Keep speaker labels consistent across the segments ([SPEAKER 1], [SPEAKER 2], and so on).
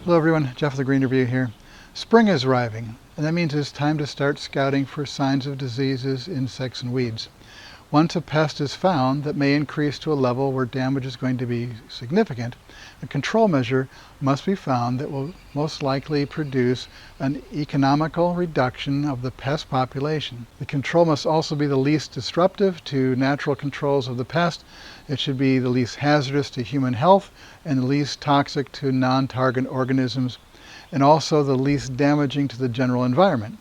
[SPEAKER 1] Hello everyone, Jeff with the Green Review here. Spring is arriving, and that means it's time to start scouting for signs of diseases, insects, and weeds. Once a pest is found that may increase to a level where damage is going to be significant, a control measure must be found that will most likely produce an economical reduction of the pest population. The control must also be the least disruptive to natural controls of the pest. It should be the least hazardous to human health and the least toxic to non-target organisms, and also the least damaging to the general environment.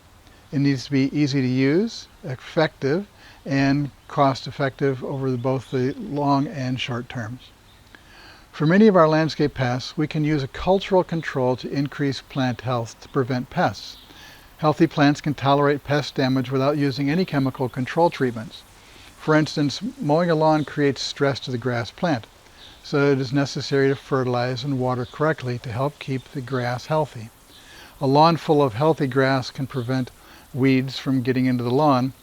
[SPEAKER 1] It needs to be easy to use, effective, and cost-effective over both the long and short terms. For many of our landscape pests, we can use a cultural control to increase plant health to prevent pests. Healthy plants can tolerate pest damage without using any chemical control treatments. For instance, mowing a lawn creates stress to the grass plant, so it is necessary to fertilize and water correctly to help keep the grass healthy. A lawn full of healthy grass can prevent weeds from getting into the lawn.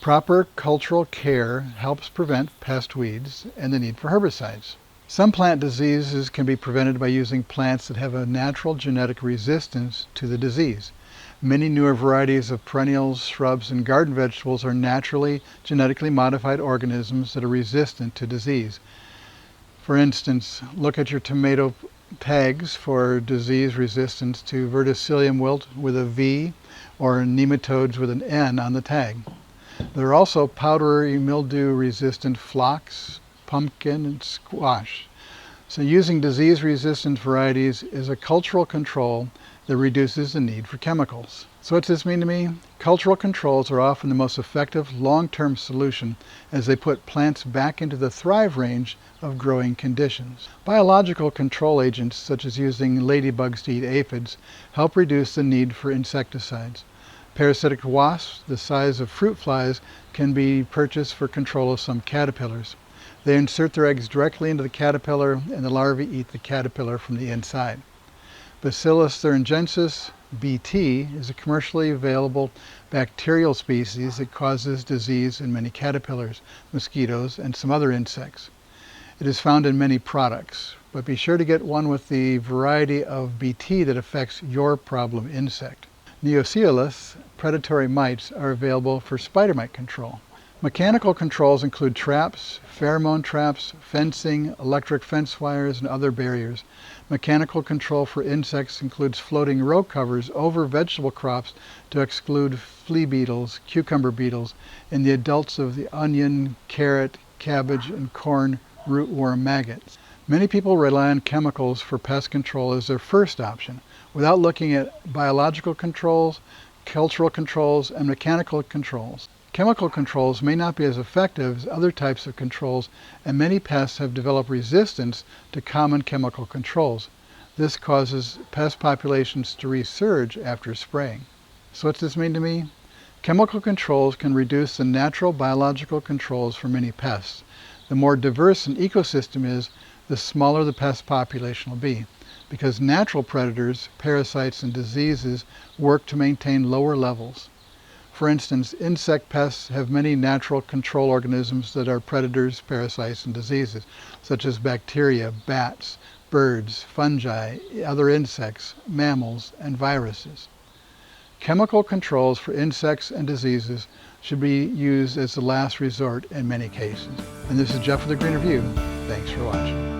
[SPEAKER 1] Proper cultural care helps prevent pest weeds and the need for herbicides. Some plant diseases can be prevented by using plants that have a natural genetic resistance to the disease. Many newer varieties of perennials, shrubs, and garden vegetables are naturally genetically modified organisms that are resistant to disease. For instance, look at your tomato tags for disease resistance to verticillium wilt with a V or nematodes with an N on the tag. There are also powdery mildew-resistant phlox, pumpkin, and squash. So using disease-resistant varieties is a cultural control that reduces the need for chemicals. So what's this mean to me? Cultural controls are often the most effective long-term solution as they put plants back into the thrive range of growing conditions. Biological control agents, such as using ladybugs to eat aphids, help reduce the need for insecticides. Parasitic wasps, the size of fruit flies, can be purchased for control of some caterpillars. They insert their eggs directly into the caterpillar, and the larvae eat the caterpillar from the inside. Bacillus thuringiensis, BT, is a commercially available bacterial species that causes disease in many caterpillars, mosquitoes, and some other insects. It is found in many products, but be sure to get one with the variety of BT that affects your problem insect. Neoseiulus, predatory mites, are available for spider mite control. Mechanical controls include traps, pheromone traps, fencing, electric fence wires, and other barriers. Mechanical control for insects includes floating row covers over vegetable crops to exclude flea beetles, cucumber beetles, and the adults of the onion, carrot, cabbage, and corn rootworm maggots. Many people rely on chemicals for pest control as their first option, without looking at biological controls, cultural controls, and mechanical controls. Chemical controls may not be as effective as other types of controls, and many pests have developed resistance to common chemical controls. This causes pest populations to resurge after spraying. So what's this mean to me? Chemical controls can reduce the natural biological controls for many pests. The more diverse an ecosystem is, the smaller the pest population will be, because natural predators, parasites, and diseases work to maintain lower levels. For instance, insect pests have many natural control organisms that are predators, parasites, and diseases, such as bacteria, bats, birds, fungi, other insects, mammals, and viruses. Chemical controls for insects and diseases should be used as the last resort in many cases. And this is Jeff with the Green Review. Thanks for watching.